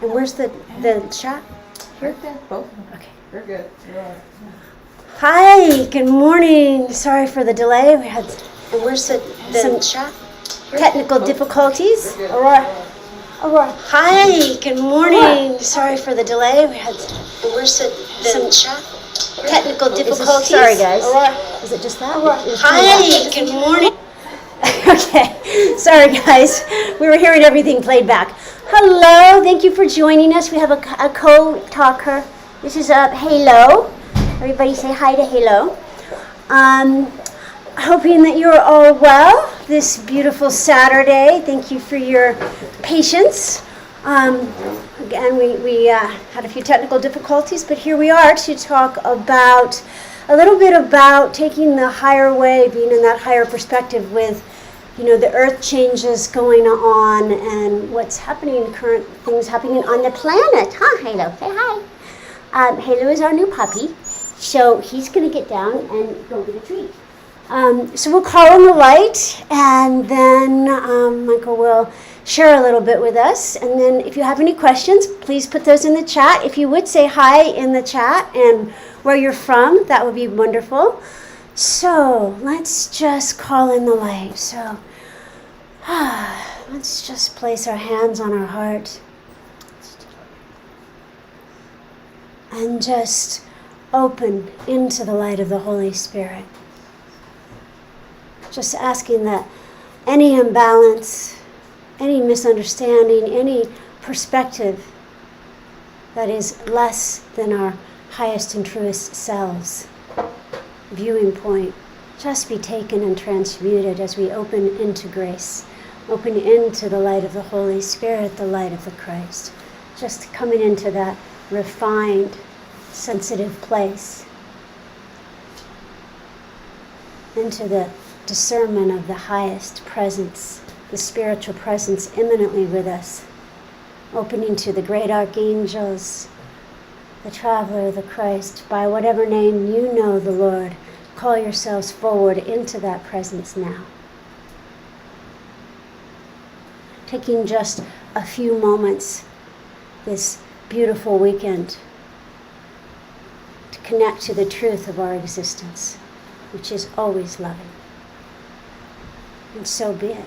And where's the shot? Here? Right there, both of them. Okay. You're good. You're all right. Hi, good morning. Sorry for the delay. We had where's the shot? Technical difficulties. Aurora. Hi, good morning. Sorry for the delay. We had where's the shot? Technical difficulties. Sorry, guys. Is it just that? Hi, good morning. Okay, sorry guys. We were hearing everything played back. Hello, thank you for joining us. We have a co-talker. This is Halo. Everybody say hi to Halo. Hoping that you're all well this beautiful Saturday. Thank you for your patience. Again, we had a few technical difficulties, but here we are to talk about a little bit about taking the higher way, being in that higher perspective with, the earth changes going on and what's happening, current things happening on the planet. Huh, Halo? Say hi. Halo is our new puppy, so he's going to get down and go get a treat. So we'll call on the light, and then Michael will share a little bit with us. And then if you have any questions, please put those in the chat. If you would say hi in the chat and where you're from, that would be wonderful. So let's just call in the light. So let's just place our hands on our heart and just open into the light of the Holy Spirit. Just asking that any imbalance, any misunderstanding, any perspective that is less than our highest and truest selves, viewing point, just be taken and transmuted as we open into grace, open into the light of the Holy Spirit, the light of the Christ, just coming into that refined, sensitive place, into the discernment of the highest presence, the spiritual presence immanently with us, opening to the great archangels, the traveler, the Christ, by whatever name you know the Lord. Call yourselves forward into that presence now. Taking just a few moments this beautiful weekend to connect to the truth of our existence, which is always loving. And so be it.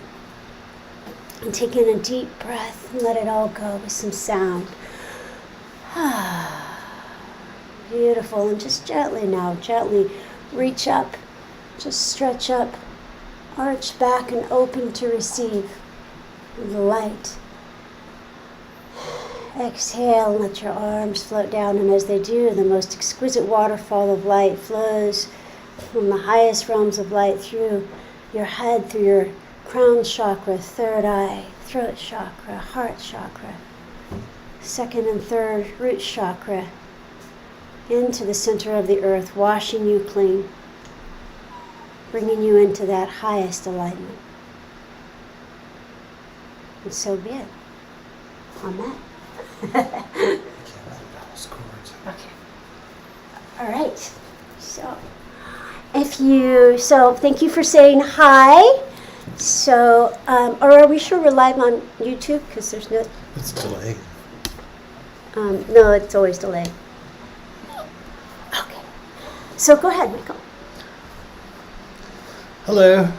And taking a deep breath and let it all go with some sound. Beautiful. And just gently reach up, just stretch up, arch back and open to receive the light. Exhale and let your arms float down, and as they do, the most exquisite waterfall of light flows from the highest realms of light through your head, through your crown chakra, third eye, throat chakra, heart chakra, second and third root chakra, into the center of the earth, washing you clean, bringing you into that highest alignment. And so be it. Amen. Okay. All right. So thank you for saying hi. So, or are we sure we're live on YouTube? Because there's no... It's delayed. No, it's always delayed. Okay. So go ahead, Michael. Hello.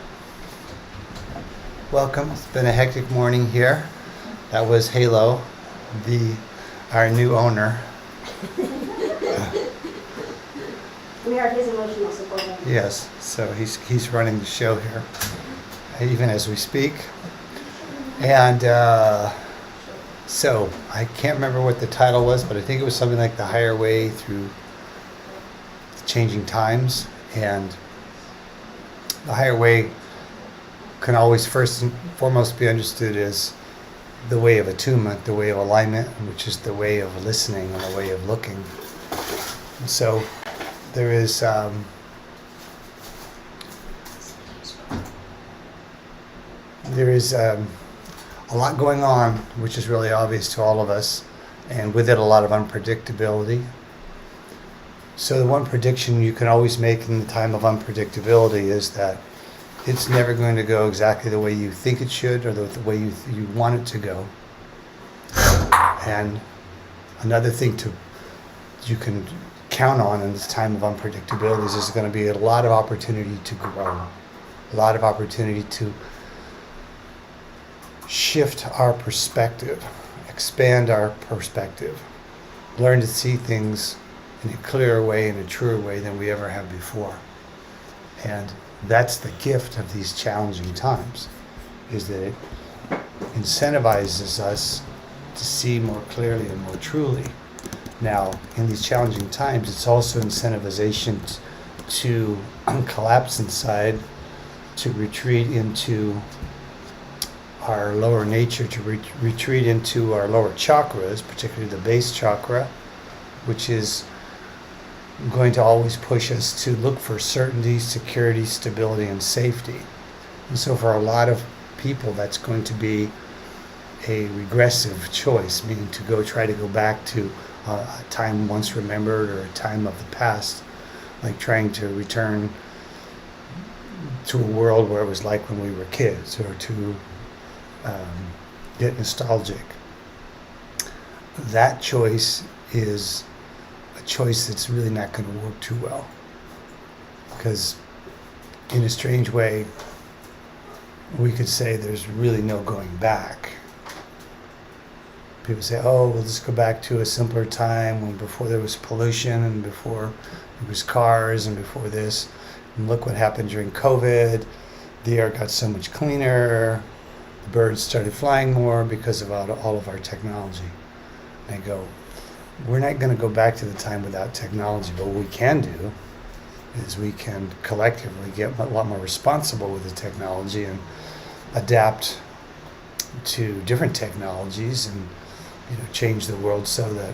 Welcome. It's been a hectic morning here. That was Halo, our new owner. We are his emotional support. Yes, so he's running the show here, even as we speak. And so I can't remember what the title was, but I think it was something like The Higher Way Through Changing Times. And the higher way can always first and foremost be understood as the way of attunement, the way of alignment, which is the way of listening and the way of looking. And so there is a lot going on, which is really obvious to all of us, and with it a lot of unpredictability. So the one prediction you can always make in the time of unpredictability is that it's never going to go exactly the way you think it should or the way you want it to go. And another thing you can count on in this time of unpredictability is there's going to be a lot of opportunity to grow, a lot of opportunity to shift our perspective, expand our perspective, learn to see things in a clearer way, in a truer way than we ever have before. And that's the gift of these challenging times, is that it incentivizes us to see more clearly and more truly. Now, in these challenging times, it's also incentivization to collapse inside, to retreat into our lower nature, to retreat into our lower chakras, particularly the base chakra, which is going to always push us to look for certainty, security, stability, and safety. And so for a lot of people, that's going to be a regressive choice, meaning to try to go back to a time once remembered or a time of the past, like trying to return to a world where it was like when we were kids, or to get nostalgic. That choice is a choice that's really not going to work too well, because in a strange way, we could say there's really no going back. People say, oh, we'll just go back to a simpler time when before there was pollution and before there was cars and before this. And look what happened during COVID. The air got so much cleaner. The birds started flying more because of all of our technology. And I go, we're not going to go back to the time without technology, but what we can do is we can collectively get a lot more responsible with the technology and adapt to different technologies and change the world so that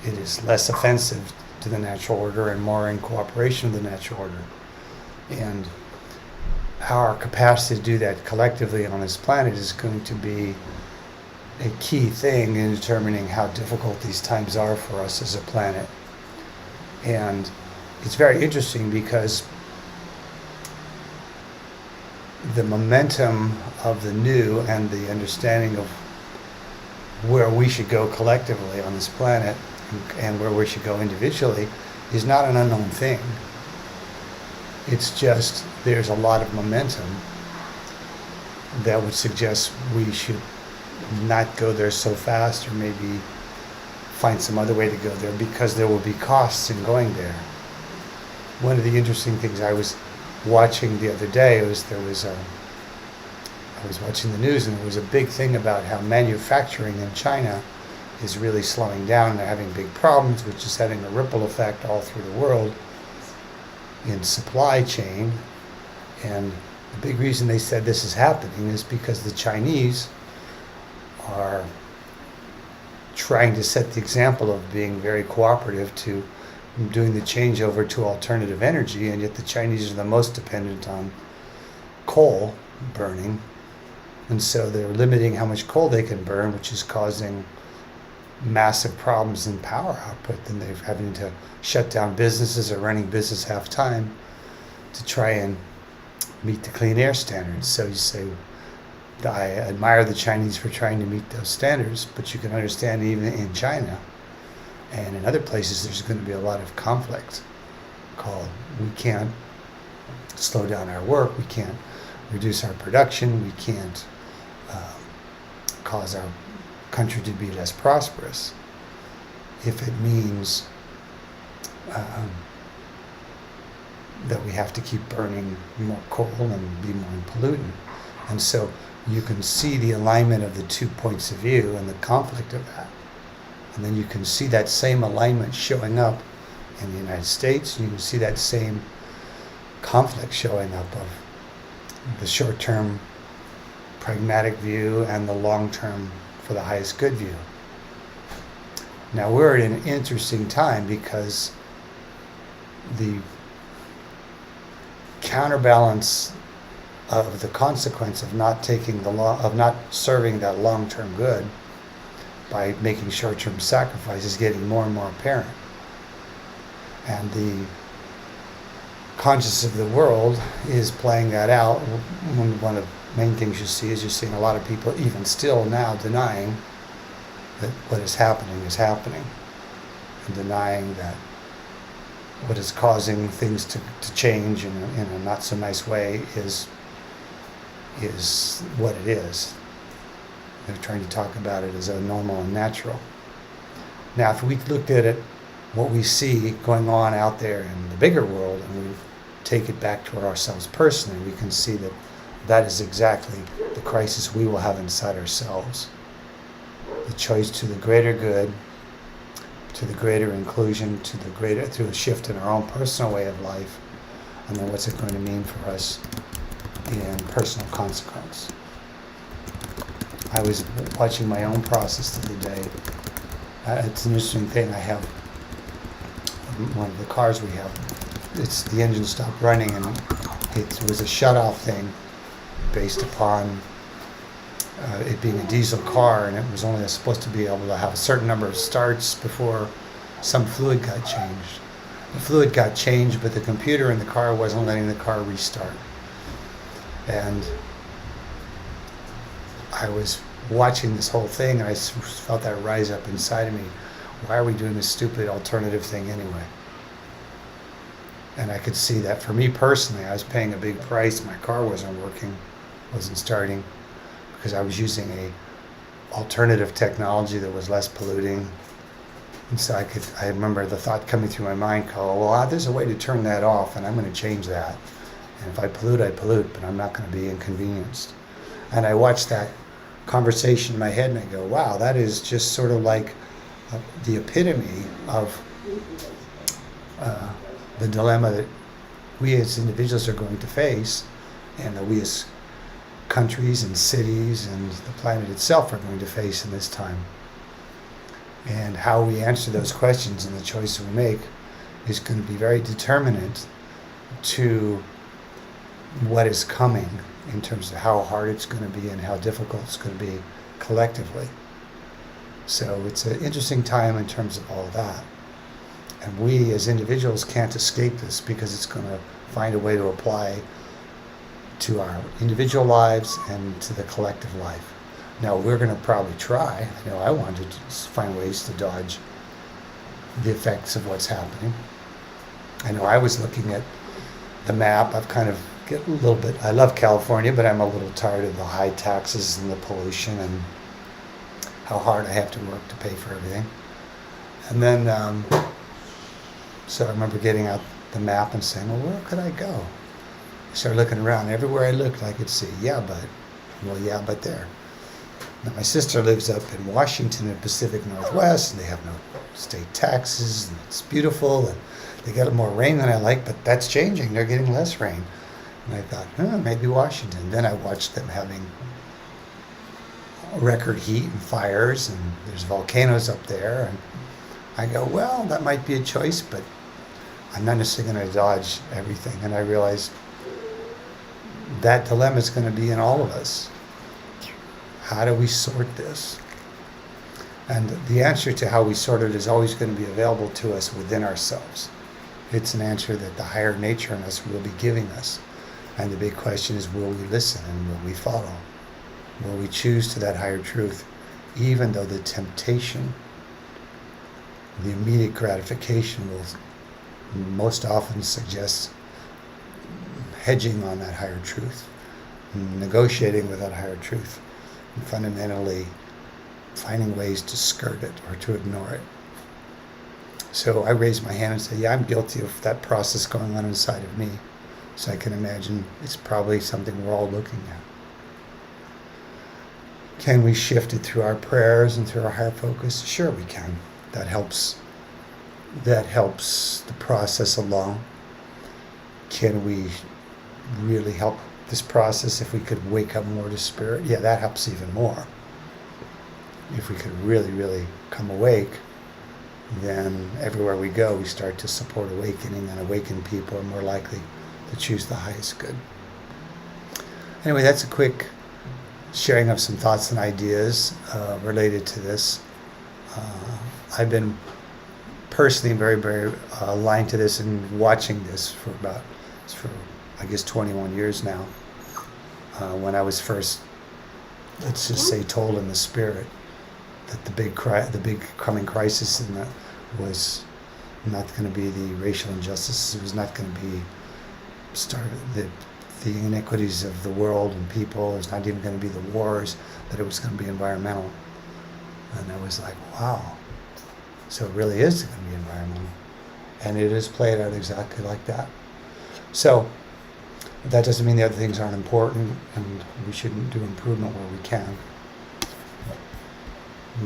it is less offensive to the natural order and more in cooperation with the natural order. And our capacity to do that collectively on this planet is going to be a key thing in determining how difficult these times are for us as a planet. And it's very interesting because the momentum of the new and the understanding of where we should go collectively on this planet and where we should go individually is not an unknown thing. It's just there's a lot of momentum that would suggest we should not go there so fast, or maybe find some other way to go there, because there will be costs in going there. One of the interesting things I was watching the other day was I was watching the news, and there was a big thing about how manufacturing in China is really slowing down. They're having big problems, which is having a ripple effect all through the world in supply chain. And the big reason they said this is happening is because the Chinese are trying to set the example of being very cooperative to doing the changeover to alternative energy, and yet the Chinese are the most dependent on coal burning. And so they're limiting how much coal they can burn, which is causing massive problems in power output. Then they're having to shut down businesses or running business half time to try and meet the clean air standards. So you say, I admire the Chinese for trying to meet those standards, but you can understand even in China and in other places there's going to be a lot of conflict called we can't slow down our work, we can't reduce our production, we can't cause our country to be less prosperous if it means that we have to keep burning more coal and be more pollutant. And so you can see the alignment of the 2 points of view and the conflict of that. And then you can see that same alignment showing up in the United States. You can see that same conflict showing up of the short-term pragmatic view and the long-term for the highest good view. Now we're in an interesting time because the counterbalance of the consequence of not taking of not serving that long-term good by making short-term sacrifices getting more and more apparent. And the consciousness of the world is playing that out. One of the main things you see is you're seeing a lot of people even still now denying that what is happening, and denying that what is causing things to change in a not so nice way is what it is. They're trying to talk about it as a normal and natural. Now, if we looked at it, what we see going on out there in the bigger world, and we take it back to ourselves personally, we can see that that is exactly the crisis we will have inside ourselves. The choice to the greater good, to the greater inclusion, to a shift in our own personal way of life, and then what's it going to mean for us in personal consequence. I was watching my own process the other day. It's an interesting thing. I have one of the cars we have. The engine stopped running, and it was a shut-off thing based upon it being a diesel car, and it was only supposed to be able to have a certain number of starts before some fluid got changed. The fluid got changed, but the computer in the car wasn't letting the car restart. And I was watching this whole thing, and I felt that rise up inside of me. Why are we doing this stupid alternative thing anyway? And I could see that for me personally, I was paying a big price. My car wasn't working, wasn't starting, because I was using a alternative technology that was less polluting. And so I remember the thought coming through my mind, there's a way to turn that off, and I'm going to change that. And if I pollute, I pollute, but I'm not going to be inconvenienced. And I watched that conversation in my head, and I go, wow, that is just sort of like the epitome of the dilemma that we as individuals are going to face, and that we as countries and cities and the planet itself are going to face in this time. And how we answer those questions and the choice we make is going to be very determinant to what is coming in terms of how hard it's going to be and how difficult it's going to be collectively. So it's an interesting time in terms of all of that. And we as individuals can't escape this, because it's going to find a way to apply to our individual lives and to the collective life. Now, we're going to probably try. I know I wanted to find ways to dodge the effects of what's happening. I know I was looking at the map. I've kind of get a little bit, I love California, but I'm a little tired of the high taxes and the pollution and how hard I have to work to pay for everything. And then, so I remember getting out the map and saying, well, where could I go? I started looking around. Everywhere I looked, I could see, yeah, but there. Now, my sister lives up in Washington in the Pacific Northwest, and they have no state taxes, and it's beautiful, and they get more rain than I like, but that's changing. They're getting less rain. And I thought, maybe Washington. Then I watched them having record heat and fires, and there's volcanoes up there, and I go, well, that might be a choice, but I'm not necessarily going to dodge everything. And I realized that dilemma is going to be in all of us. How do we sort this? And the answer to how we sort it is always going to be available to us within ourselves. It's an answer that the higher nature in us will be giving us. And the big question is, will we listen and will we follow? Will we choose to that higher truth, even though the temptation, the immediate gratification will most often suggest hedging on that higher truth, negotiating with that higher truth, and fundamentally finding ways to skirt it or to ignore it. So I raised my hand and said, yeah, I'm guilty of that process going on inside of me. So I can imagine it's probably something we're all looking at. Can we shift it through our prayers and through our higher focus? Sure we can. That helps the process along. Can we really help this process if we could wake up more to spirit? Yeah, that helps even more. If we could really, really come awake, then everywhere we go, we start to support awakening, and awakened people are more likely to choose the highest good. Anyway, that's a quick sharing of some thoughts and ideas related to this. I've been personally very, very aligned to this and watching this for I guess 21 years now. When I was first, let's just say, told in the spirit that the big coming crisis and that was not going to be the racial injustices. It was not going to be the inequities of the world and people. It was not even going to be the wars. That it was going to be environmental. And I was like, wow. So it really is going to be environmental. And it is played out exactly like that. So that doesn't mean the other things aren't important and we shouldn't do improvement where we can.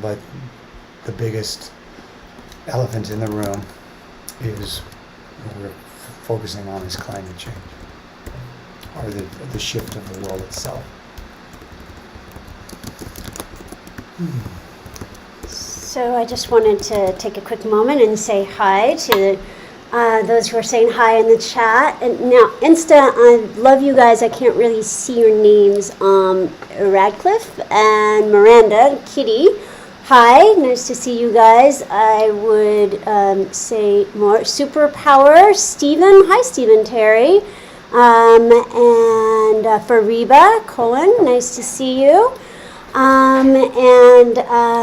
But the biggest elephant in the room is what we're focusing on is climate change, or the shift of the world itself. So I just wanted to take a quick moment and say hi to those who are saying hi in the chat. And now, Insta, I love you guys. I can't really see your names. Radcliffe and Miranda, Kitty. Hi, nice to see you guys. I would say more. Superpower, Stephen. Hi, Stephen Terry. And Fariba Cohen, nice to see you.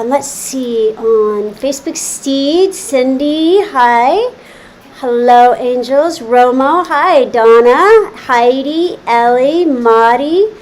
Let's see, on Facebook, Steed, Cindy, hi. Hello, angels. Romo, hi. Donna, Heidi, Ellie, Maudie,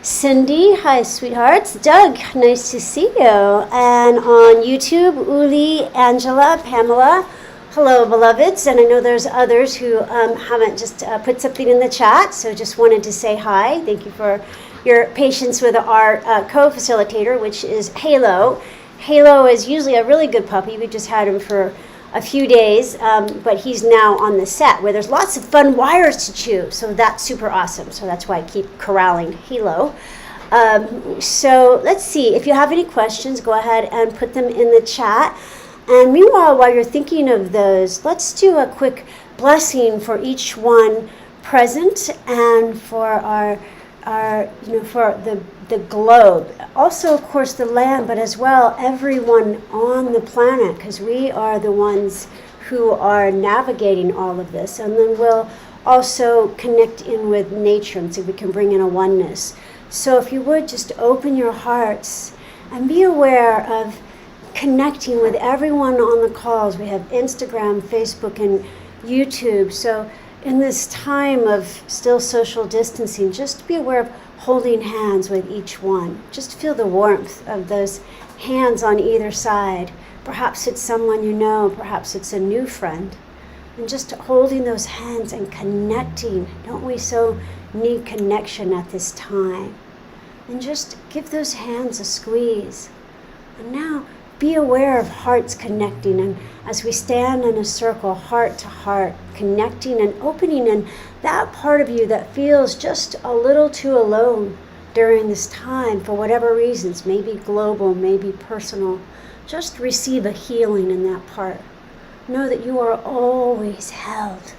Cindy, hi, sweethearts. Doug, nice to see you. And on YouTube, Uli, Angela, Pamela, hello, beloveds. And I know there's others who haven't just put something in the chat, so just wanted to say hi. Thank you for your patience with our co-facilitator, which is Halo. Halo is usually a really good puppy. We just had him for a few days, but he's now on the set where there's lots of fun wires to chew, so that's super awesome. So that's why I keep corralling Halo. So let's see, if you have any questions, go ahead and put them in the chat. And meanwhile, while you're thinking of those, let's do a quick blessing for each one present and for our for the globe. Also, of course, the land, but as well, everyone on the planet, because we are the ones who are navigating all of this. And then we'll also connect in with nature and see if we can bring in a oneness. So if you would, just open your hearts and be aware of connecting with everyone on the calls. We have Instagram, Facebook, and YouTube. So in this time of still social distancing, just be aware of holding hands with each one. Just feel the warmth of those hands on either side. Perhaps it's someone you know, perhaps it's a new friend. And just holding those hands and connecting. Don't we so need connection at this time? And just give those hands a squeeze. And now be aware of hearts connecting, and as we stand in a circle, heart to heart, connecting and opening, and that part of you that feels just a little too alone during this time for whatever reasons, maybe global, maybe personal, just receive a healing in that part. Know that you are always held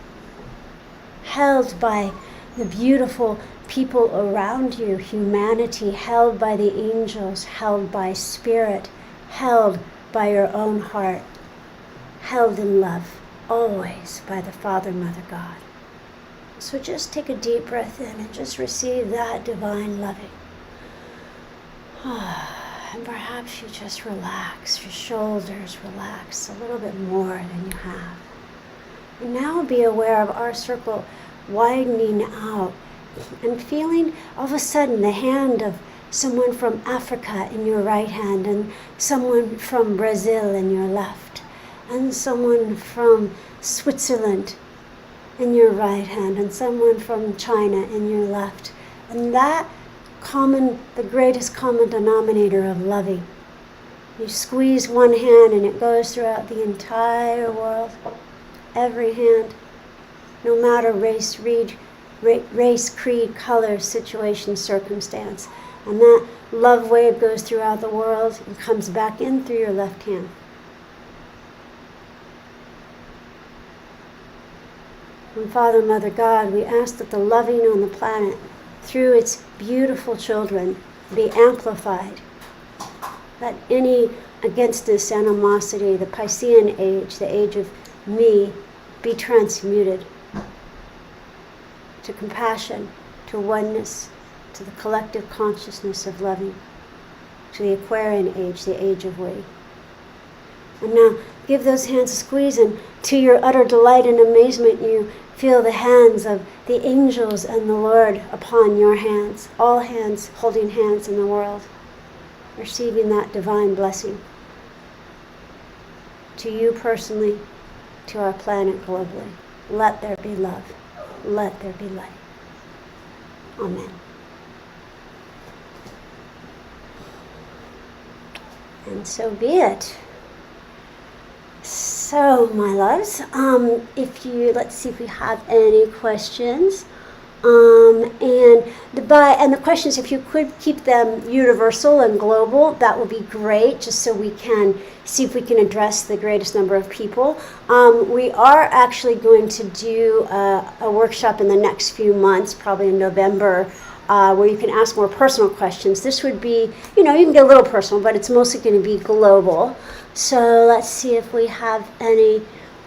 by the beautiful people around you, humanity, held by the angels, held by spirit, held by your own heart, held in love, always by the Father, Mother, God. So just take a deep breath in and just receive that divine loving. And perhaps you just relax, your shoulders relax a little bit more than you have. And now be aware of our circle widening out and feeling all of a sudden the hand of someone from Africa in your right hand, and someone from Brazil in your left, and someone from Switzerland in your right hand, and someone from China in your left. And that the greatest common denominator of loving. You squeeze one hand and it goes throughout the entire world. Every hand, no matter race, creed, color, situation, circumstance. And that love wave goes throughout the world and comes back in through your left hand. And Father, Mother, God, we ask that the loving on the planet, through its beautiful children, be amplified. That any against this animosity, the Piscean age, the age of me, be transmuted to compassion, to oneness, to the collective consciousness of loving. to the Aquarian age, the age of we. And now give those hands a squeeze, and to your utter delight and amazement, you feel the hands of the angels and the Lord upon your hands, all hands holding hands in the world, receiving that divine blessing. To you personally, to our planet globally, let there be love. Let there be light. Amen. And so be it. So, my loves, let's see if we have any questions. And the questions, if you could keep them universal and global, that would be great, just so we can see if we can address the greatest number of people. We are actually going to do a workshop in the next few months, probably in November, where you can ask more personal questions. This would be, you can get a little personal, but it's mostly going to be global. So let's see if we have any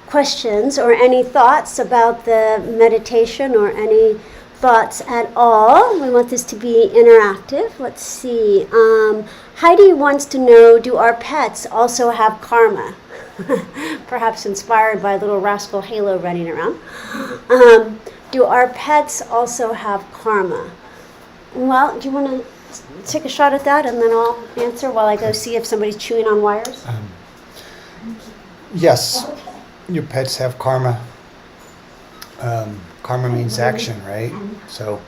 questions or any thoughts about the meditation, or any thoughts at all. We want this to be interactive. Let's see. Heidi wants to know, do our pets also have karma? Perhaps inspired by a little rascal halo running around. Do our pets also have karma? Well, do you want to take a shot at that, and then I'll answer while I go see if somebody's chewing on wires? Yes, your pets have karma. Karma means action, right? So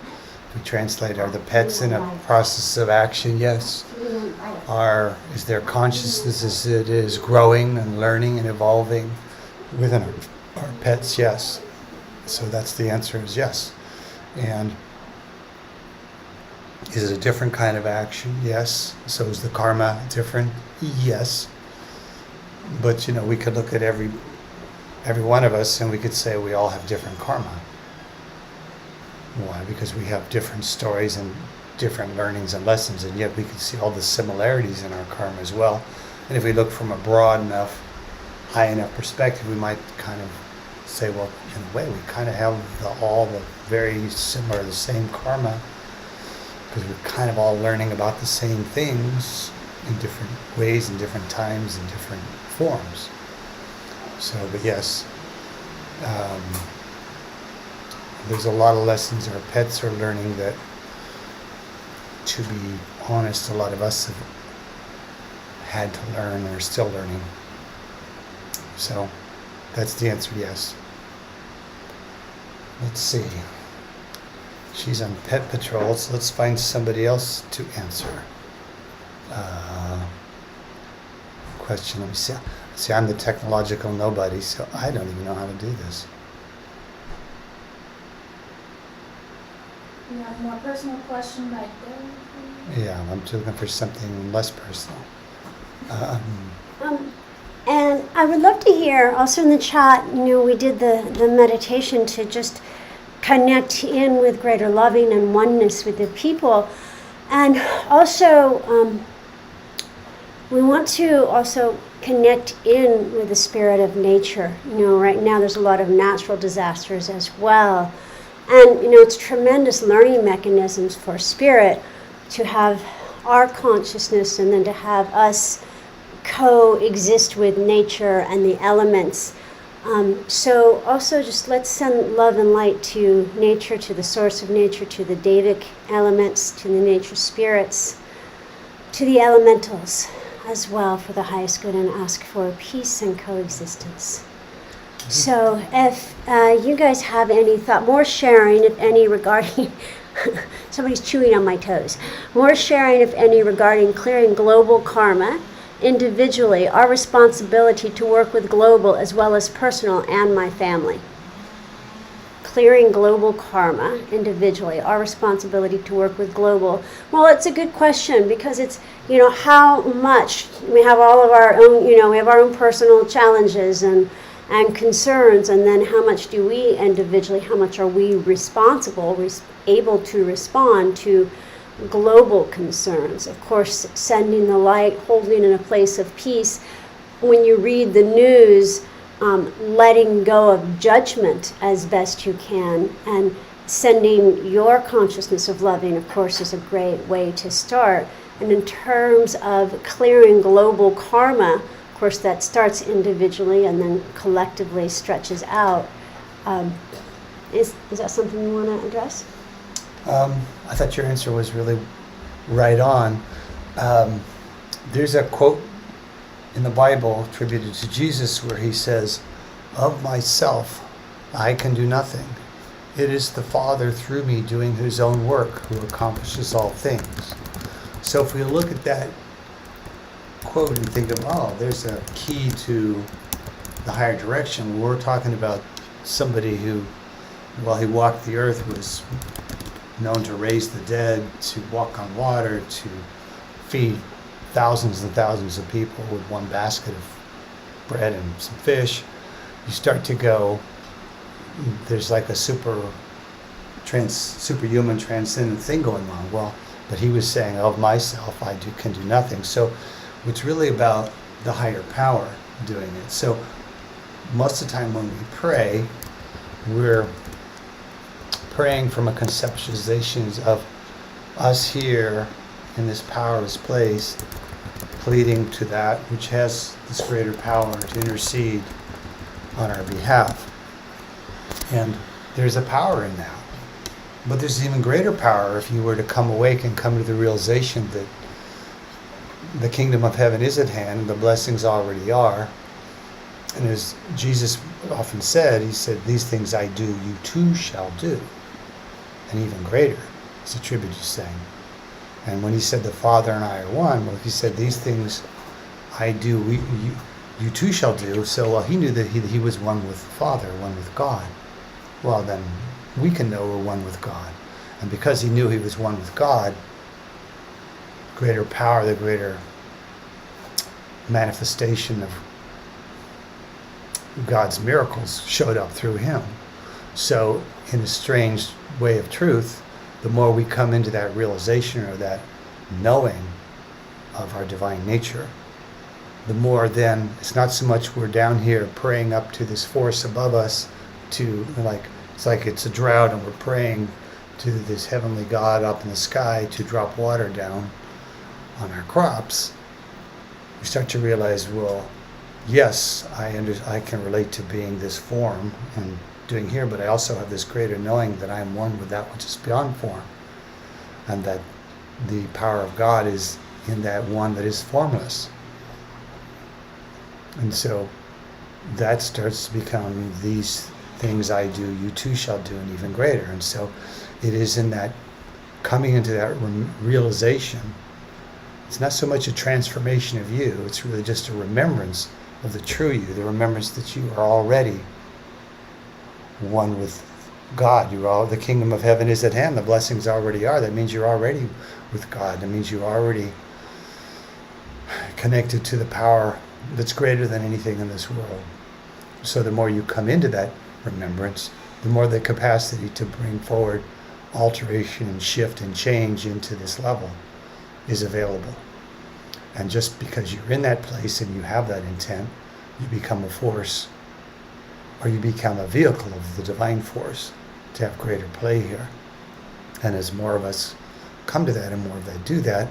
we translate, are the pets in a process of action? Yes. Is their consciousness as it is growing and learning and evolving within our pets? Yes. So that's the answer, is yes. And is it a different kind of action? Yes. So is the karma different? Yes. But we could look at every one of us, and we could say we all have different karma. Why? Because we have different stories and different learnings and lessons, and yet we can see all the similarities in our karma as well. And if we look from a broad enough, high enough perspective, we might kind of say, well, in a way, we kind of have all the very similar, the same karma, because we're kind of all learning about the same things in different ways, in different times, in different forms. So, but yes, there's a lot of lessons our pets are learning that, to be honest, a lot of us have had to learn or are still learning. So that's the answer, yes. Let's see. She's on pet patrol, so let's find somebody else to answer. Question, let me see. See, I'm the technological nobody, so I don't even know how to do this. You have a more personal question right there? Yeah, I'm just looking for something less personal. And I would love to hear, also in the chat, we did the meditation to just connect in with greater loving and oneness with the people. And also, we want to also connect in with the spirit of nature. Right now there's a lot of natural disasters as well. And, it's tremendous learning mechanisms for spirit to have our consciousness, and then to have us coexist with nature and the elements. So also just let's send love and light to nature, to the source of nature, to the Devic elements, to the nature spirits, to the elementals as well, for the highest good, and ask for peace and coexistence. So if you guys have any thought, more sharing, if any, regarding, somebody's chewing on my toes, more sharing, if any, regarding clearing global karma, individually, our responsibility to work with global as well as personal, and my family. Clearing global karma, individually, our responsibility to work with global. Well, it's a good question, because it's, how much, we have all of our own, we have our own personal challenges and concerns, and then how much do we individually, how much are we responsible, able to respond to global concerns? Of course, sending the light, holding in a place of peace. When you read the news, letting go of judgment as best you can, and sending your consciousness of loving, of course, is a great way to start. And in terms of clearing global karma, of course, that starts individually and then collectively stretches out. Is that something you want to address? I thought your answer was really right on. There's a quote in the Bible attributed to Jesus where he says, "Of myself I can do nothing. It is the Father through me doing his own work who accomplishes all things." So if we look at that quote and think of, oh, there's a key to the higher direction, we're talking about somebody who, while he walked the earth, was known to raise the dead, to walk on water, to feed thousands and thousands of people with one basket of bread and some fish. You start to go, there's like a superhuman transcendent thing going on. Well, but he was saying, of myself can do nothing. So it's really about the higher power doing it. So most of the time when we pray, we're praying from a conceptualization of us here in this powerless place, pleading to that which has this greater power to intercede on our behalf. And there's a power in that. But there's even greater power if you were to come awake and come to the realization that the kingdom of heaven is at hand, the blessings already are. And as Jesus often said, he said, "These things I do, you too shall do." And even greater, it's attributed to saying. And when he said the Father and I are one, well, if he said these things I do, you too shall do. So he knew that he was one with the Father, one with God. Well, then we can know we're one with God. And because he knew he was one with God, greater power, the greater manifestation of God's miracles showed up through him. So in a strange way of truth, the more we come into that realization or that knowing of our divine nature, the more then it's not so much we're down here praying up to this force above us to it's like it's a drought and we're praying to this heavenly God up in the sky to drop water down on our crops. We start to realize, well, yes, I can relate to being this form and doing here, but I also have this greater knowing that I am one with that which is beyond form, and that the power of God is in that one that is formless. And so that starts to become these things I do, you too shall do, and even greater. And so it is in that coming into that realization. It's not so much a transformation of you, it's really just a remembrance of the true you, the remembrance that you are already one with God. The kingdom of heaven is at hand, the blessings already are. That means you're already with God. That means you're already connected to the power that's greater than anything in this world. So the more you come into that remembrance, the more the capacity to bring forward alteration and shift and change into this level is available. And just because you're in that place and you have that intent, you become a force, or you become a vehicle of the divine force to have greater play here. And as more of us come to that and more of that do that,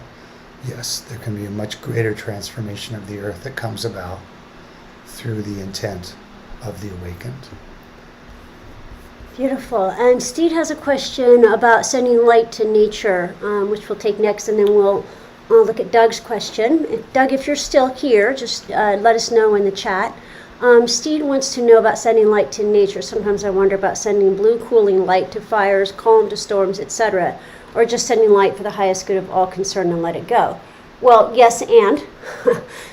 yes, there can be a much greater transformation of the earth that comes about through the intent of the awakened. Beautiful. And Steve has a question about sending light to nature, which we'll take next, and then we'll look at Doug's question. Doug, if you're still here, just let us know in the chat. Steve wants to know about sending light to nature. Sometimes I wonder about sending blue cooling light to fires, calm to storms, etc., or just sending light for the highest good of all concerned and let it go. Well, yes, and.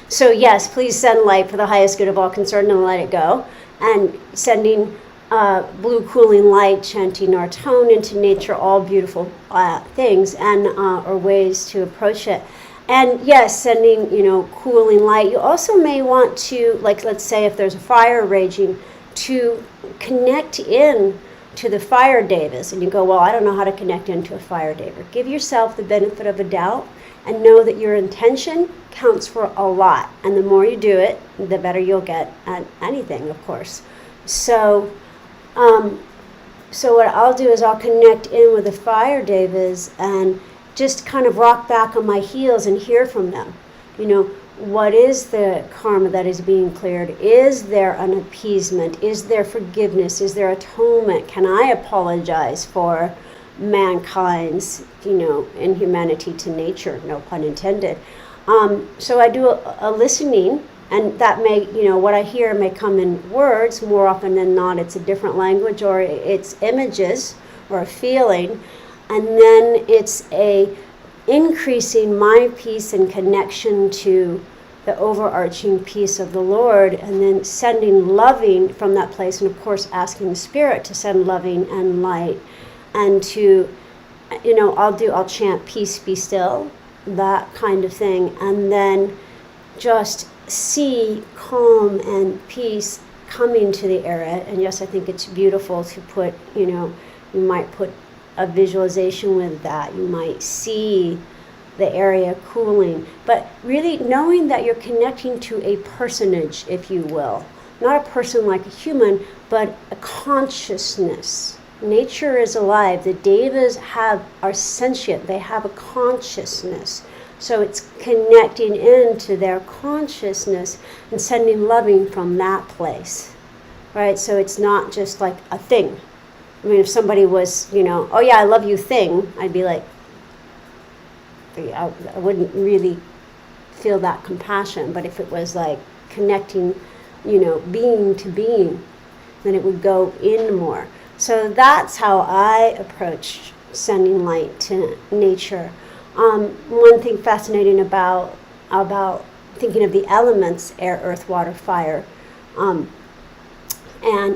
So yes, please send light for the highest good of all concerned and let it go. And sending blue cooling light, chanting our tone into nature, all beautiful things and or ways to approach it. And yes, sending, cooling light. You also may want to, let's say if there's a fire raging, to connect in to the fire devas. And you go, well, I don't know how to connect into a fire deva. Give yourself the benefit of a doubt and know that your intention counts for a lot. And the more you do it, the better you'll get at anything, of course. So what I'll do is I'll connect in with the fire devas, and just kind of rock back on my heels and hear from them. You know, what is the karma that is being cleared? Is there an appeasement? Is there forgiveness? Is there atonement? Can I apologize for mankind's, inhumanity to nature? No pun intended. So I do a listening, and that may, what I hear may come in words. More often than not, it's a different language, or it's images or a feeling, and then it's a increasing my peace and connection to the overarching peace of the Lord, and then sending loving from that place, and of course asking the Spirit to send loving and light, and to, I'll chant peace be still, that kind of thing, and then just see calm and peace coming to the area. And yes, I think it's beautiful to put, you might put a visualization with that. You might see the area cooling, but really knowing that you're connecting to a personage, if you will. Not a person like a human, but a consciousness. Nature is alive. The devas are sentient. They have a consciousness. So it's connecting into their consciousness and sending loving from that place, right? So it's not just like a thing. I mean, if somebody was, oh yeah, I love you thing, I'd be like, I wouldn't really feel that compassion. But if it was like connecting, being to being, then it would go in more. So that's how I approach sending light to nature. One thing fascinating about thinking of the elements, air, earth, water, fire, and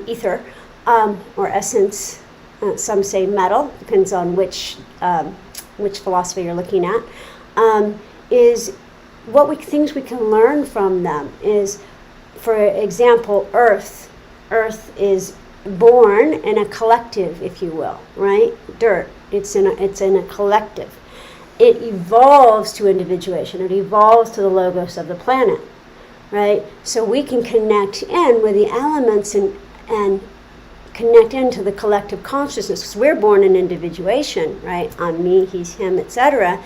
ether, or essence, some say metal, depends on which philosophy you're looking at, is things we can learn from them is, for example, earth. Earth is born in a collective, if you will, right? Dirt, it's in a collective. It evolves to individuation. It evolves to the logos of the planet, right? So we can connect in with the elements and connect into the collective consciousness, because we're born in individuation, right? I'm me, he's him, etc.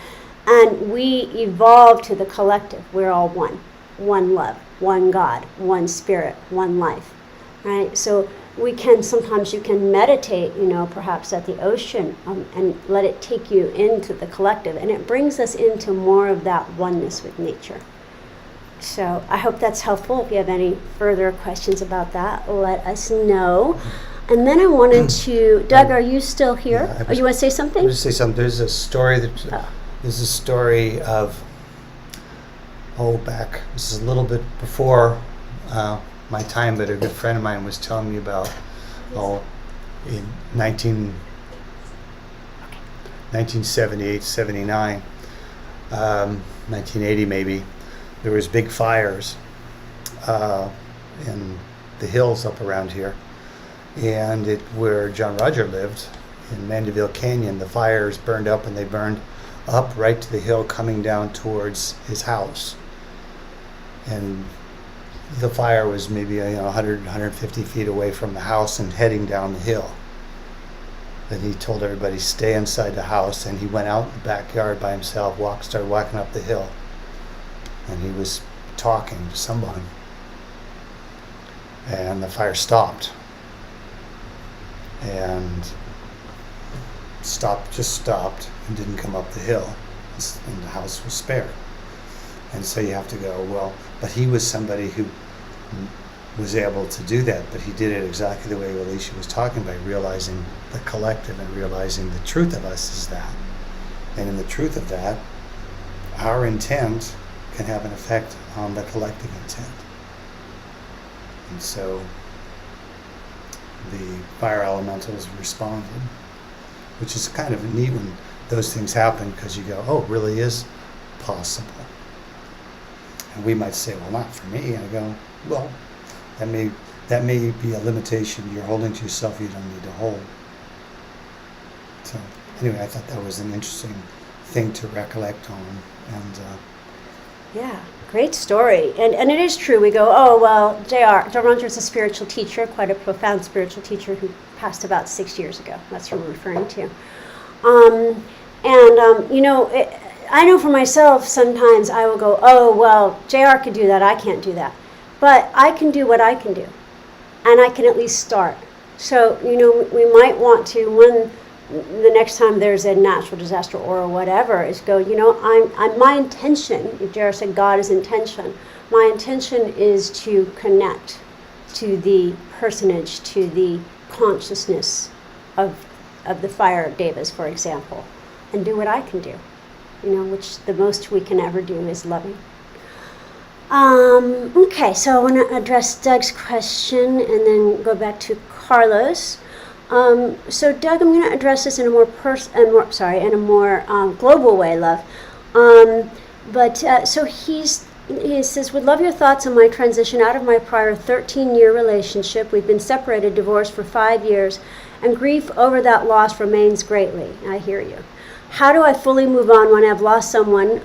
And we evolve to the collective. We're all one love, one God, one spirit, one life, right? So sometimes you can meditate, perhaps at the ocean, and let it take you into the collective, and it brings us into more of that oneness with nature. So I hope that's helpful. If you have any further questions about that, let us know. And then I wanted to, Doug, are you still here? Yeah, You want to say something? I was say something. There's a story of back. This is a little bit before my time, but a good friend of mine was telling me about in 1978, 79, 1980 maybe, there was big fires in the hills up around here, and where John Roger lived in Mandeville Canyon, the fires burned up, and they burned up right to the hill coming down towards his house. And the fire was maybe 100, 150 feet away from the house and heading down the hill. Then he told everybody stay inside the house, and he went out in the backyard by himself, started walking up the hill, and he was talking to someone, and the fire stopped, and just stopped and didn't come up the hill, and the house was spared. And so you have to go, well, but he was somebody who was able to do that, but he did it exactly the way Alicia was talking about, realizing the collective and realizing the truth of us is that. And in the truth of that, our intent can have an effect on the collective intent. And so the fire elementals responded, which is kind of neat when those things happen, because you go, oh, it really is possible. And we might say, well, not for me. And I go, well, that may be a limitation you're holding to yourself you don't need to hold. So anyway, I thought that was an interesting thing to recollect on. And yeah, great story. And it is true. We go, oh, well, John Rogers is a spiritual teacher, quite a profound spiritual teacher who passed about 6 years ago. That's who we're referring to. And, I know for myself, sometimes I will go, oh, well, JR could do that, I can't do that. But I can do what I can do, and I can at least start. So, we might want to, when the next time there's a natural disaster or whatever, is go, I'm my intention, if JR said God is intention, my intention is to connect to the personage, to the consciousness of the fire of Davis, for example, and do what I can do, which the most we can ever do is loving. Okay, so I want to address Doug's question and then go back to Carlos. So Doug, I'm going to address this in a more global way, love. So he says, would love your thoughts on my transition out of my prior 13-year relationship. We've been separated, divorced for 5 years, and grief over that loss remains greatly. I hear you. How do I fully move on when I've lost someone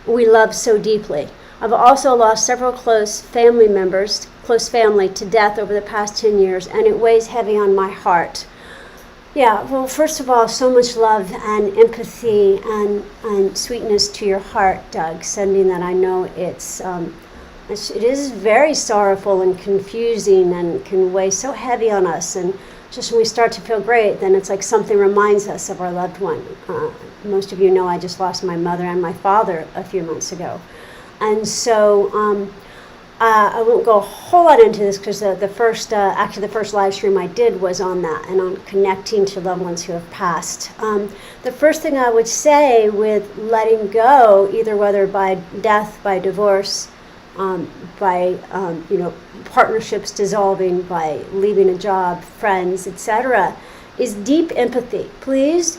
we love so deeply? I've also lost several close family to death over the past 10 years, and it weighs heavy on my heart. Yeah, well, first of all, so much love and empathy and sweetness to your heart, Doug, sending that. I know it is very sorrowful and confusing and can weigh so heavy on us. And just when we start to feel great, then it's like something reminds us of our loved one. Most of you know I just lost my mother and my father a few months ago. And so I won't go a whole lot into this because the first live stream I did was on that and on connecting to loved ones who have passed. The first thing I would say with letting go, either whether by death, by divorce, by partnerships dissolving, by leaving a job, friends, etc., is deep empathy. Please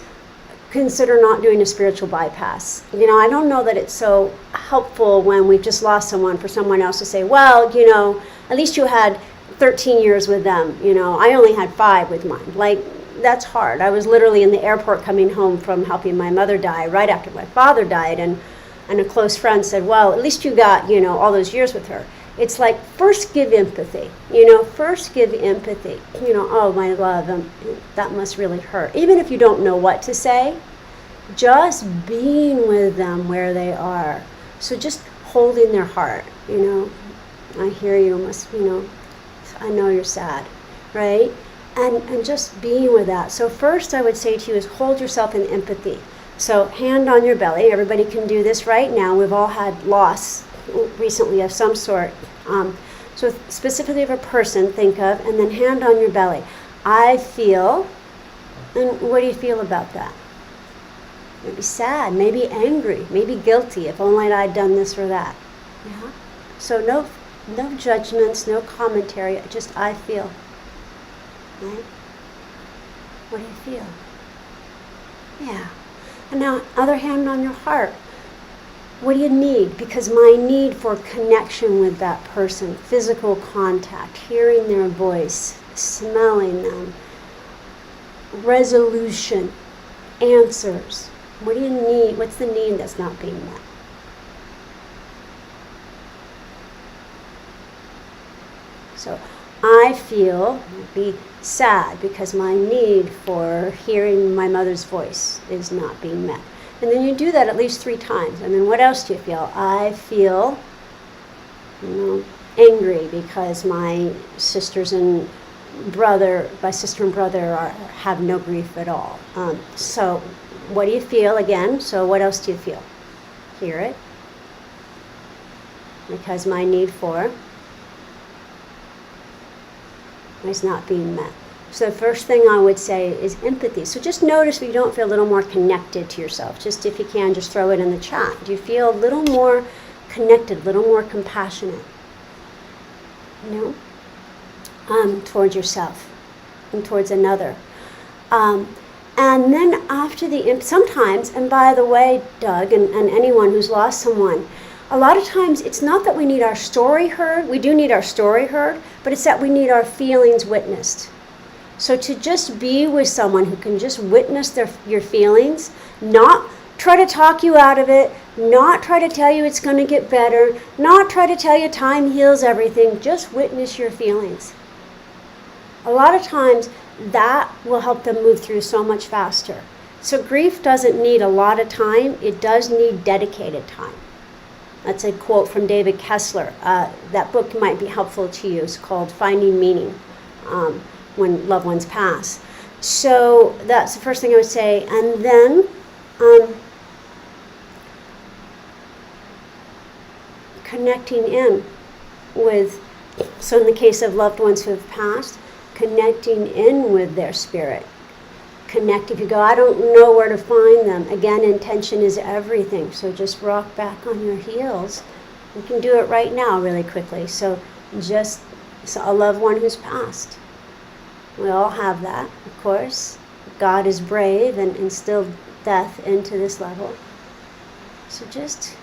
consider not doing a spiritual bypass. I don't know that it's so helpful when we've just lost someone for someone else to say, well, at least you had 13 years with them. I only had 5 with mine. Like, that's hard. I was literally in the airport coming home from helping my mother die right after my father died, and a close friend said, well, at least you got, all those years with her. It's like, first give empathy, first give empathy. Oh, my love, that must really hurt. Even if you don't know what to say, just being with them where they are. So just holding their heart, I hear you, I know you're sad, right? And just being with that. So first I would say to you is hold yourself in empathy. So hand on your belly. Everybody can do this right now. We've all had loss recently of some sort. So specifically of a person, think of, and then hand on your belly. I feel, and what do you feel about that? Maybe sad, maybe angry, maybe guilty, if only I'd done this or that. Yeah? So no judgments, no commentary, just I feel. Right? What do you feel? Yeah. And now, other hand on your heart. What do you need? Because my need for connection with that person, physical contact, hearing their voice, smelling them, resolution, answers. What do you need? What's the need that's not being met? So I feel be sad because my need for hearing my mother's voice is not being met. And then you do that at least 3 times. And then what else do you feel? I feel, angry because my sister and brother have no grief at all. So what do you feel again? So what else do you feel? Hear it. Because my need for is not being met. So the first thing I would say is empathy. So just notice if you don't feel a little more connected to yourself. Just if you can, just throw it in the chat. Do you feel a little more connected, a little more compassionate? Towards yourself and towards another. And then after sometimes, and by the way, Doug, and anyone who's lost someone, a lot of times it's not that we need our story heard. We do need our story heard, but it's that we need our feelings witnessed. So to just be with someone who can just witness your feelings, not try to talk you out of it, not try to tell you it's going to get better, not try to tell you time heals everything, just witness your feelings. A lot of times that will help them move through so much faster. So grief doesn't need a lot of time. It does need dedicated time. That's a quote from David Kessler. That book might be helpful to you. It's called Finding Meaning when loved ones pass. So that's the first thing I would say. And then connecting in with, so in the case of loved ones who have passed, connecting in with their spirit. Connect. If you go, I don't know where to find them. Again, intention is everything. So just rock back on your heels. You can do it right now really quickly. So just a loved one who's passed. We all have that, of course. God is brave and instilled death into this level. So just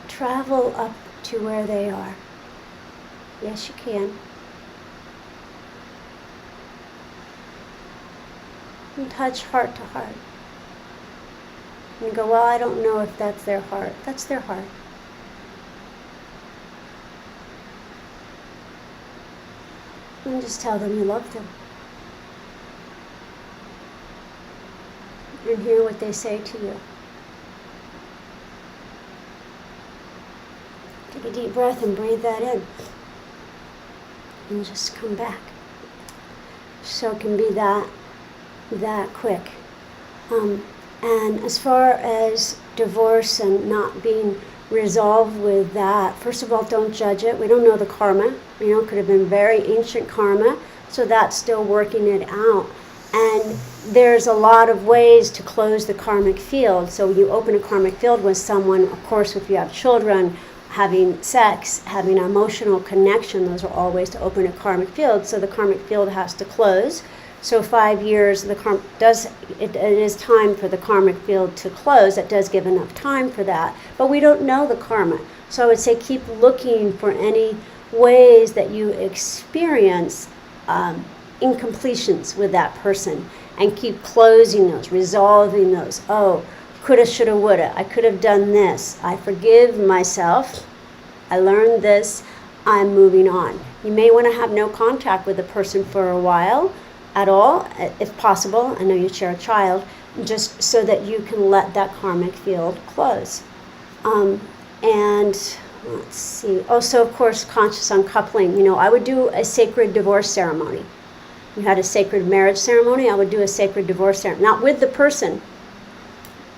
travel up to where they are. Yes, you can. And touch heart to heart. And you go, well, I don't know if that's their heart. That's their heart. And just tell them you love them. And hear what they say to you. Take a deep breath and breathe that in. And just come back. So it can be that quick. And as far as divorce and not being resolved with that, first of all, don't judge it. We don't know the karma. It could have been very ancient karma, so that's still working it out. And there's a lot of ways to close the karmic field. So you open a karmic field with someone, of course, if you have children, having sex, having an emotional connection, those are all ways to open a karmic field. So the karmic field has to close. So 5 years, it is time for the karmic field to close. That does give enough time for that. But we don't know the karma. So I would say keep looking for any ways that you experience incompletions with that person and keep closing those, resolving those. Oh, coulda, shoulda, woulda. I could have done this. I forgive myself. I learned this. I'm moving on. You may want to have no contact with the person for a while at all, if possible. I know you share a child, just so that you can let that karmic field close. And let's see. Also, of course, conscious uncoupling. I would do a sacred divorce ceremony. You had a sacred marriage ceremony, I would do a sacred divorce ceremony. Not with the person,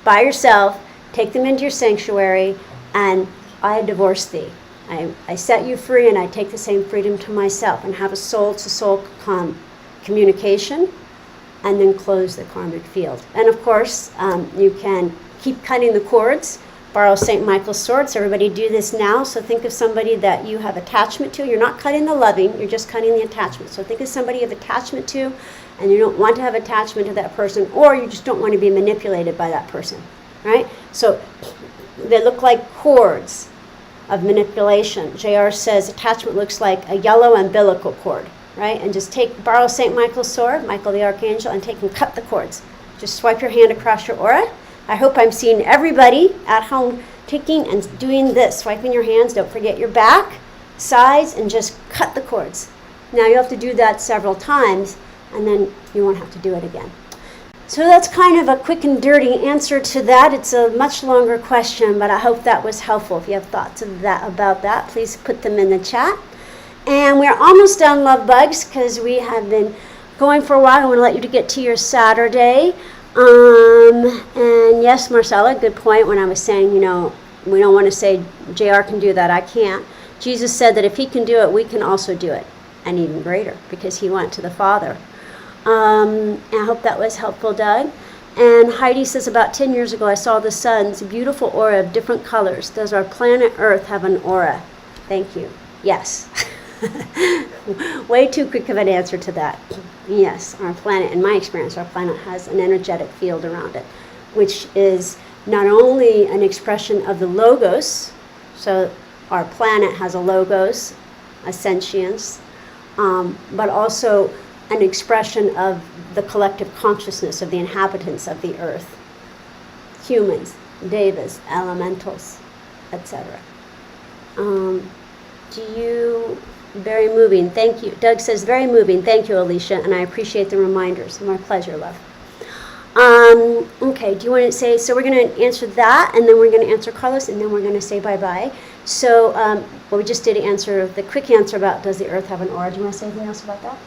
by yourself. Take them into your sanctuary, and I divorce thee. I set you free, and I take the same freedom to myself, and have a soul-to-soul communication, and then close the karmic field. And of course, you can keep cutting the cords. Borrow St. Michael's swords. Everybody do this now. So think of somebody that you have attachment to. You're not cutting the loving, you're just cutting the attachment. So think of somebody you have attachment to, and you don't want to have attachment to that person, or you just don't want to be manipulated by that person, right? So they look like cords of manipulation. JR says attachment looks like a yellow umbilical cord, right? And just borrow St. Michael's sword, Michael the Archangel, and take and cut the cords. Just swipe your hand across your aura. I hope I'm seeing everybody at home taking and doing this, swiping your hands. Don't forget your back, sides, and just cut the cords. Now you have to do that several times, and then you won't have to do it again. So that's kind of a quick and dirty answer to that. It's a much longer question, but I hope that was helpful. If you have thoughts about that, please put them in the chat. And we're almost done, love bugs, because we have been going for a while. I want to let you get to your Saturday. And yes, Marcella, good point. When I was saying, we don't want to say JR can do that, I can't. Jesus said that if he can do it, we can also do it, and even greater, because he went to the Father. And I hope that was helpful, Doug. And Heidi says, about 10 years ago, I saw the sun's beautiful aura of different colors. Does our planet Earth have an aura? Thank you. Yes. Way too quick of an answer to that. Yes, our planet, in my experience, our planet has an energetic field around it, which is not only an expression of the logos, so our planet has a logos, a sentience, but also an expression of the collective consciousness of the inhabitants of the earth, humans, devas, elementals, etc. Very moving, thank you. Doug says, very moving, thank you, Alicia, and I appreciate the reminders. My pleasure, love. Okay, do you want to say, so we're going to answer that, and then we're going to answer Carlos, and then we're going to say bye-bye. So, well, we just did answer the quick answer about does the earth have an aura. Do you want to say anything else about that?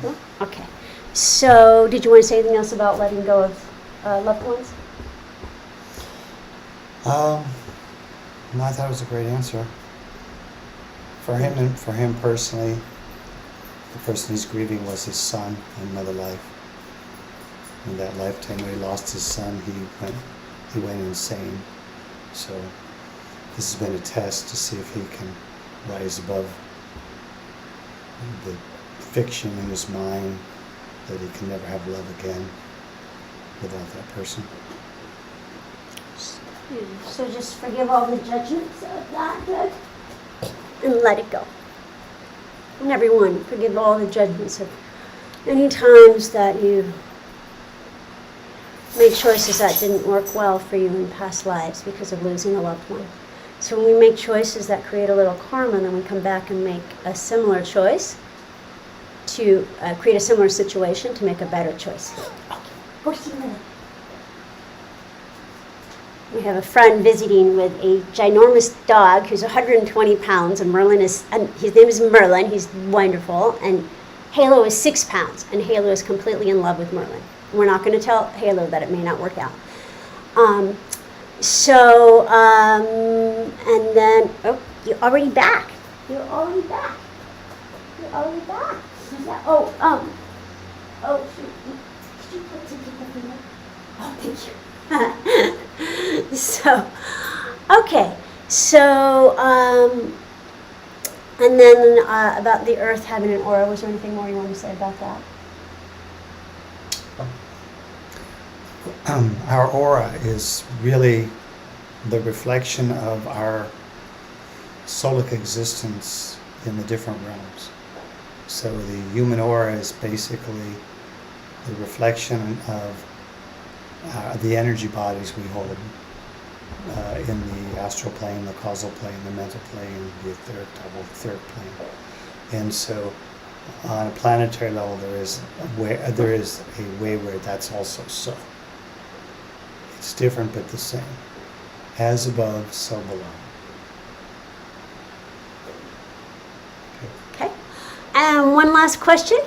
No? Okay. So, did you want to say anything else about letting go of loved ones? No, I thought it was a great answer. For him and for him personally, the person he's grieving was his son in another life. In that lifetime when he lost his son, he went insane. So this has been a test to see if he can rise above the fiction in his mind that he can never have love again without that person. So just forgive all the judgments of that, Doug, and let it go. And everyone, forgive all the judgments of any times that you made choices that didn't work well for you in past lives because of losing a loved one. So when we make choices that create a little karma, then we come back and make a similar choice to create a similar situation to make a better choice. Okay, go see Merlin. We have a friend visiting with a ginormous dog who's 120 pounds, and his name is Merlin. He's wonderful, and Halo is 6 pounds, and Halo is completely in love with Merlin. We're not going to tell Halo that it may not work out. And then, oh, you're already back. You're already back. Yeah, oh, shoot. Did you put something in there? Oh, thank you. So, okay. So, and then about the earth having an aura, was there anything more you want to say about that? Our aura is really the reflection of our soulic existence in the different realms. So the human aura is basically the reflection of the energy bodies we hold in the astral plane, the causal plane, the mental plane, the etheric double, third plane. And so on a planetary level, there is a way where that's also so. It's different but the same. As above, so below. Okay. And one last question.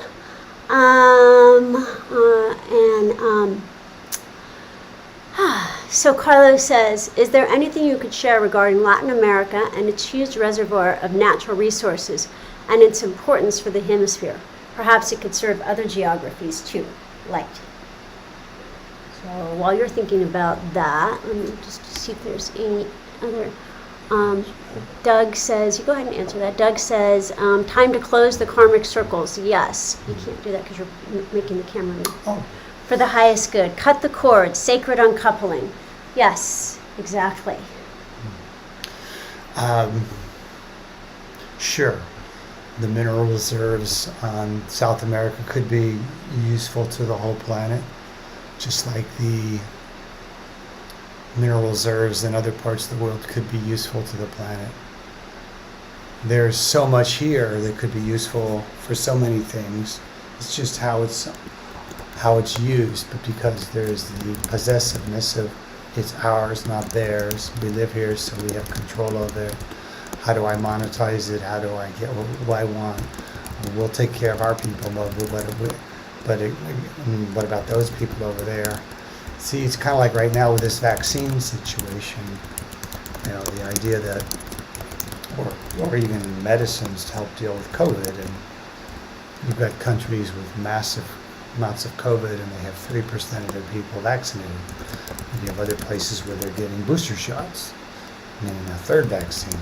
So Carlos says, is there anything you could share regarding Latin America and its huge reservoir of natural resources and its importance for the hemisphere? Perhaps it could serve other geographies too, like. So while you're thinking about that, let me just see if there's any other. Doug says, you go ahead and answer that. Doug says, time to close the karmic circles. Yes, you can't do that because you're making the camera move. Oh. For the highest good. Cut the cord, sacred uncoupling. Yes, exactly. Sure. The mineral reserves on South America could be useful to the whole planet, just like the mineral reserves in other parts of the world could be useful to the planet. There's so much here that could be useful for so many things. It's just how it's used, but because there's the possessiveness of it's ours, not theirs. We live here, so we have control over it. How do I monetize it? How do I get what I want? We'll take care of our people, but what about those people over there? See, it's kind of like right now with this vaccine situation, you know, the idea that, or even medicines to help deal with COVID, and you've got countries with massive amounts of COVID and they have 3% of their people vaccinated. And you have other places where they're getting booster shots, meaning a third vaccine.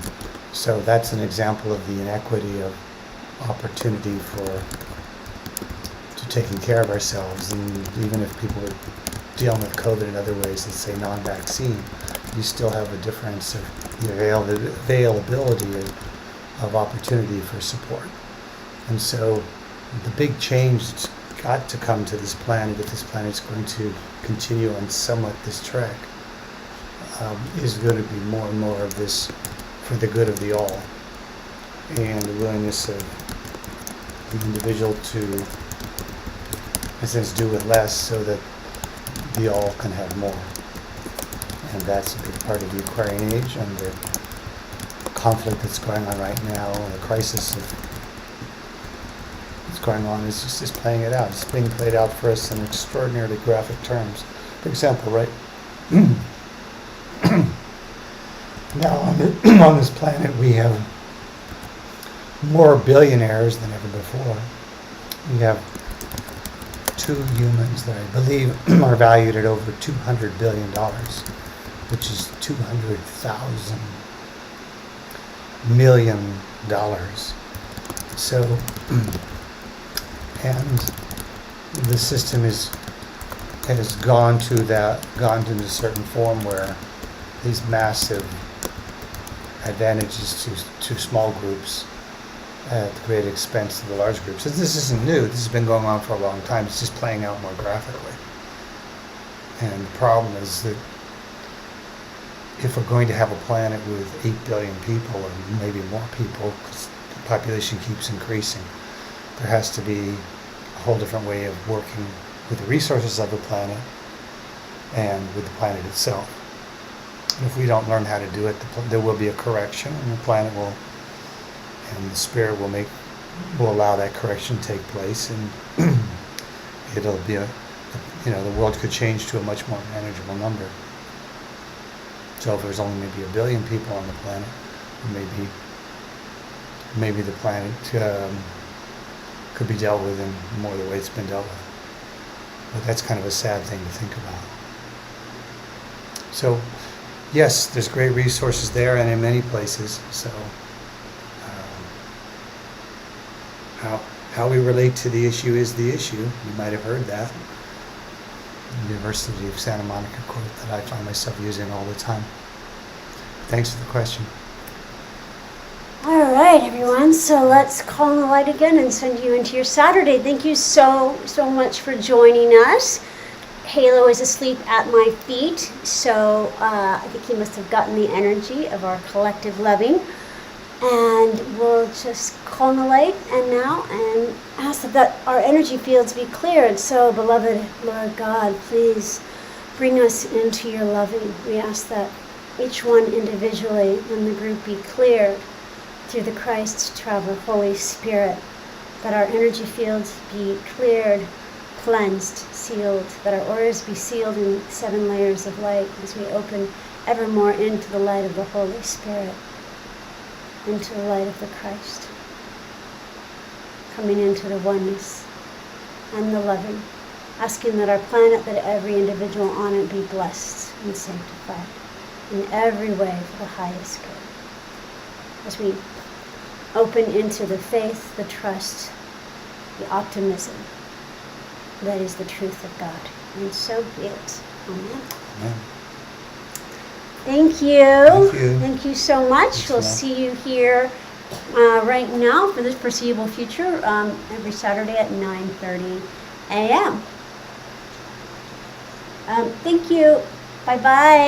So that's an example of the inequity of opportunity to taking care of ourselves. And even if people are dealing with COVID in other ways, let's say non-vaccine, you still have a difference of the availability of opportunity for support. And so the big change that's got to come to this planet, if this planet's going to continue on somewhat this track, is going to be more and more of this for the good of the all, and the willingness of the individual to, in a sense, do with less, so that the all can have more. And that's a big part of the Aquarian age and the conflict that's going on right now, and the crisis of what's going on is just playing it out. It's being played out for us in extraordinarily graphic terms. For example, right now on this planet we have more billionaires than ever before. We have 2 humans that I believe are valued at over $200 billion, which is $200,000 million. So, and the system has gone to a certain form where these massive advantages to small groups at the great expense of the large groups. So this isn't new. This has been going on for a long time. It's just playing out more graphically. And the problem is that if we're going to have a planet with 8 billion people, or maybe more people, because the population keeps increasing, there has to be a whole different way of working with the resources of the planet and with the planet itself. And if we don't learn how to do it, there will be a correction, and the planet will, and the spirit will allow that correction to take place, and it'll be the world could change to a much more manageable number. So if there's only maybe 1 billion people on the planet, maybe the planet could be dealt with in more the way it's been dealt with. But that's kind of a sad thing to think about. So, yes, there's great resources there and in many places. So, how we relate to the issue is the issue. You might have heard that. The University of Santa Monica quote that I find myself using all the time. Thanks for the question. All right, everyone. So let's call on the light again and send you into your Saturday. Thank you so much for joining us. Halo is asleep at my feet, so I think he must have gotten the energy of our collective loving. And we'll just call on the light and ask that our energy fields be cleared. So, beloved Lord God, please bring us into your loving. We ask that each one individually and the group be cleared through the Christ traveler, Holy Spirit, that our energy fields be cleared, cleansed, sealed, that our auras be sealed in 7 layers of light as we open ever more into the light of the Holy Spirit, into the light of the Christ, coming into the oneness and the loving, asking that our planet, that every individual on it be blessed and sanctified in every way for the highest good. As we open into the faith, the trust, the optimism that is the truth of God. And so be it. Amen. Amen. Thank you. Thank you. Thank you so much. Thanks, We'll Mel. see you here right now for this foreseeable future every Saturday at 9:30 a.m. Thank you. Bye-bye.